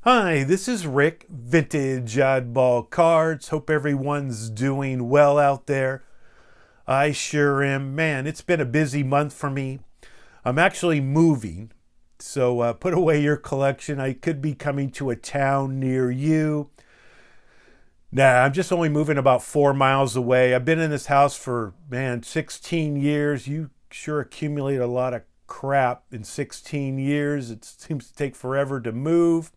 Hi, this is Rick, Vintage Oddball Cards. Hope everyone's doing well out there. I sure am. Man, it's been a busy month for me. I'm actually moving, so put away your collection. I could be coming to a town near you. Nah, I'm just only moving about 4 miles away. I've been in this house for, man, 16 years. You sure accumulate a lot of crap in 16 years. It seems to take forever to move.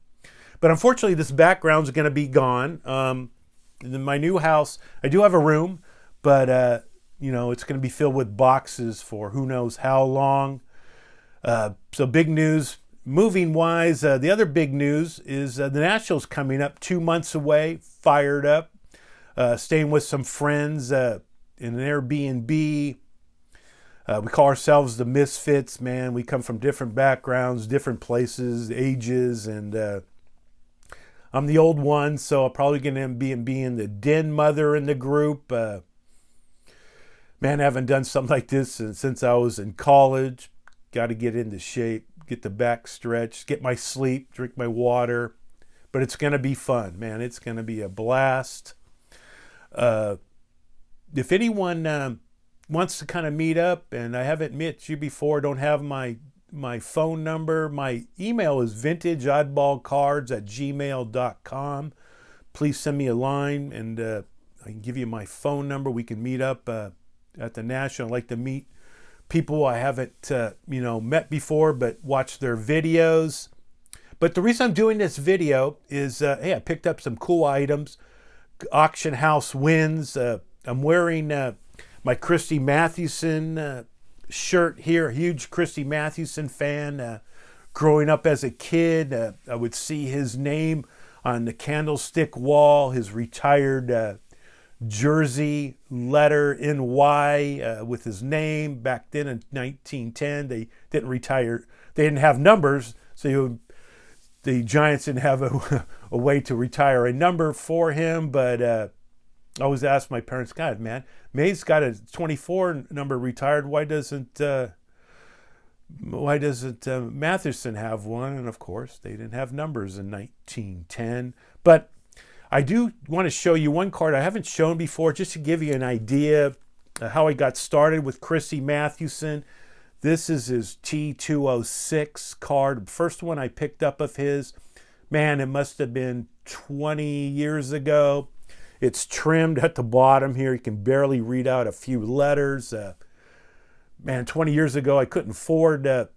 But unfortunately, this background's going to be gone. In my new house, I do have a room, but it's going to be filled with boxes for who knows how long. So big news, moving wise. The other big news is the Nationals coming up 2 months away. Fired up, staying with some friends in an Airbnb. We call ourselves the Misfits. Man, we come from different backgrounds, different places, ages, and I'm the old one, so I'm probably going to be being the den mother in the group. Man, I haven't done something like this since I was in college. Got to get into shape, get the back stretched, get my sleep, drink my water. But it's going to be fun, man. It's going to be a blast. If anyone wants to kind of meet up, and I haven't met you before, don't have my phone number. My email is vintageoddballcards@gmail.com. Please send me a line, and I can give you my phone number. We can meet up at the National. I like to meet people I haven't met before, but watch their videos. But the reason I'm doing this video is, hey, I picked up some cool items. Auction house wins. I'm wearing my Christy Mathewson shirt here. Huge Christy Mathewson fan. Growing up as a kid, I would see his name on the candlestick wall, his retired jersey letter NY with his name. Back then in 1910, they didn't retire. They didn't have numbers, so the Giants didn't have a way to retire a number for him. But I always asked my parents, God, man, May's got a 24 number retired. Why doesn't Matheson have one? And of course, they didn't have numbers in 1910. But I do want to show you one card I haven't shown before, just to give you an idea how I got started with Christy Mathewson. This is his T206 card. First one I picked up of his. Man, it must have been 20 years ago. It's trimmed at the bottom here. You can barely read out a few letters. Man, 20 years ago, I couldn't afford an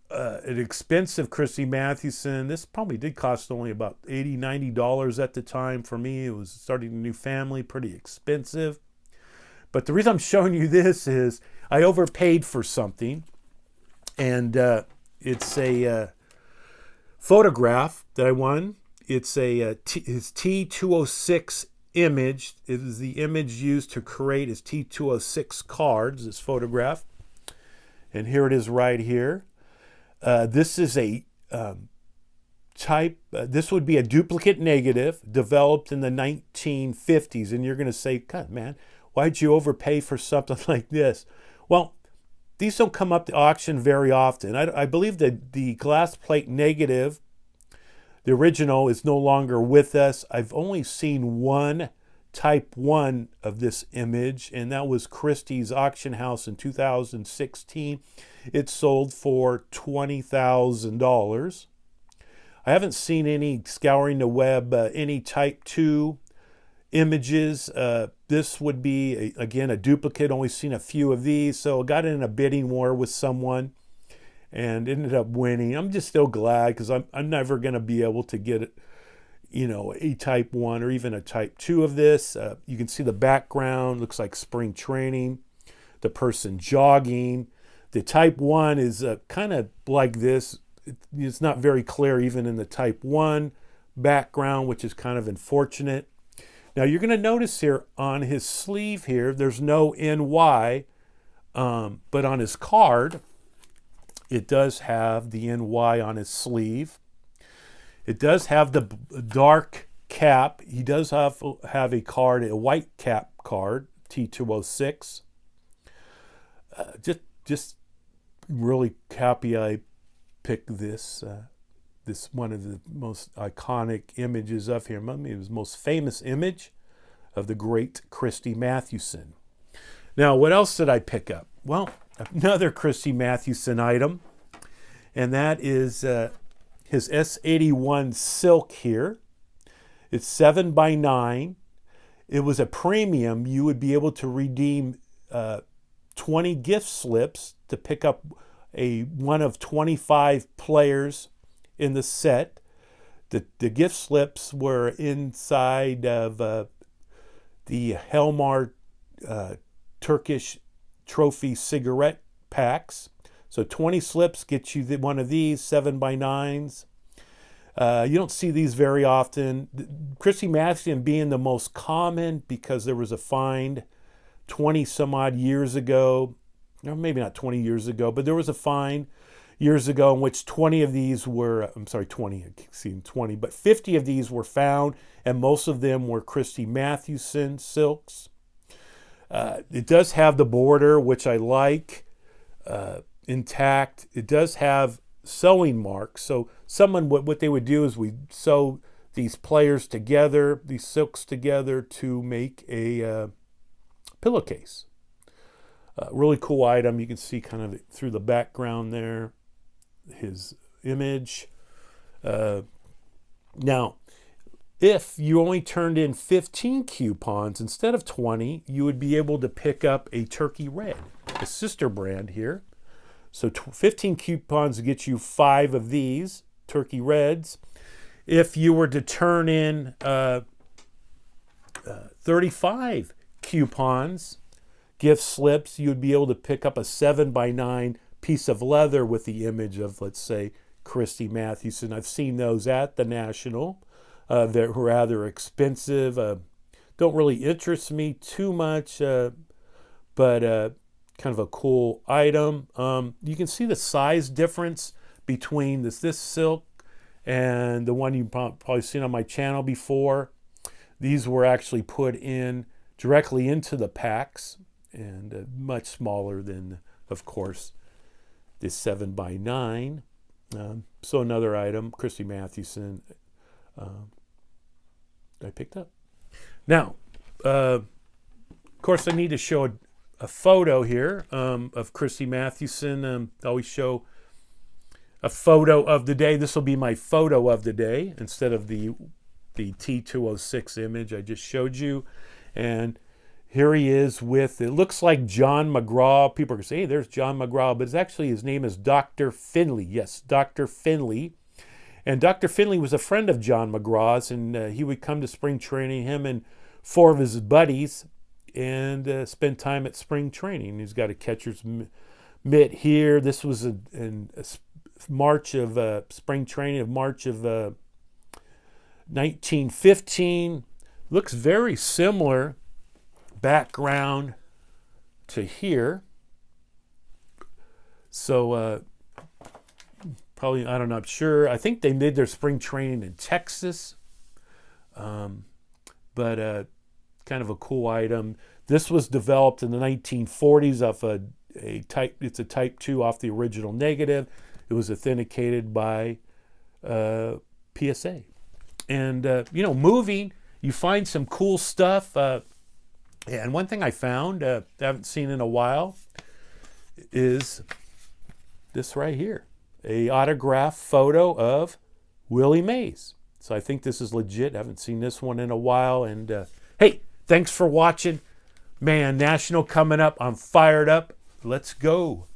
expensive Christy Mathewson. This probably did cost only about $80, $90 at the time for me. It was starting a new family, pretty expensive. But the reason I'm showing you this is I overpaid for something. And it's a photograph that I won. It's his T206 Image. It is the image used to create his T206 cards, this photograph. And here it is right here. This is a this would be a duplicate negative developed in the 1950s. And you're going to say, God, man, why'd you overpay for something like this? Well, these don't come up to auction very often. I believe that the glass plate negative, the original, is no longer with us. I've only seen one type 1 of this image, and that was Christie's auction house in 2016. It sold for $20,000. I haven't seen any, scouring the web, any type 2 images. This would be, again, a duplicate. Only seen a few of these. So I got in a bidding war with someone and ended up winning. I'm just still glad, because I'm never going to be able to get a type 1 or even a type 2 of this. You can see the background. Looks like spring training. The person jogging. The type 1 is kind of like this. It's not very clear even in the type 1 background, which is kind of unfortunate. Now you're going to notice here on his sleeve here, there's no NY, but on his card, it does have the NY on his sleeve. It does have the dark cap. He does have a card, a white cap card, T206. Just really happy I picked this this one of the most iconic images of him. I mean, it was the most famous image of the great Christy Mathewson. Now, what else did I pick up? Well, another Christy Mathewson item, and that is his S81 Silk here. It's 7x9. It was a premium. You would be able to redeem 20 gift slips to pick up one of 25 players in the set. The gift slips were inside of the Helmar Turkish trophy cigarette packs. So 20 slips get you one of these 7x9s. You don't see these very often. Christy Mathewson being the most common because there was a find 20 some odd years ago, or maybe not 20 years ago, but there was a find years ago in which 20 of these were, 20, but 50 of these were found, and most of them were Christy Mathewson silks. It does have the border, which I like, intact. It does have sewing marks. So what they would do is we sew these players together, these silks together to make a pillowcase. Really cool item. You can see kind of through the background there, his image. Now, if you only turned in 15 coupons instead of 20, you would be able to pick up a Turkey Red, a sister brand here. So 15 coupons get you 5 of these Turkey Reds. If you were to turn in 35 coupons, gift slips, you would be able to pick up a 7x9 piece of leather with the image of, let's say, Christy Mathewson. I've seen those at the National. They're rather expensive. Don't really interest me too much, but kind of a cool item. You can see the size difference between this silk and the one you've probably seen on my channel before. These were actually put in directly into the packs, and much smaller than, of course, this 7x9. So another item, Christy Mathewson, I picked up. Now, of course, I need to show a photo here of Christy Mathewson. I always show a photo of the day. This will be my photo of the day instead of the T206 image I just showed you. And here he is with, it looks like John McGraw. People are going to say, hey, there's John McGraw, but it's actually, his name is Dr. Finley. Yes, Dr. Finley. And Dr. Finley was a friend of John McGraw's, and he would come to spring training, him and 4 of his buddies, and spend time at spring training. He's got a catcher's mitt here. This was in March of spring training of March of 1915. Looks very similar background to here. So probably, I don't know, I'm sure. I think they did their spring training in Texas. But kind of a cool item. This was developed in the 1940s off it's a type 2 off the original negative. It was authenticated by PSA. And, moving, you find some cool stuff. And one thing I found, I haven't seen in a while, is this right here. A autographed photo of Willie Mays. So I think this is legit. I haven't seen this one in a while. And hey, thanks for watching. Man, National coming up. I'm fired up. Let's go.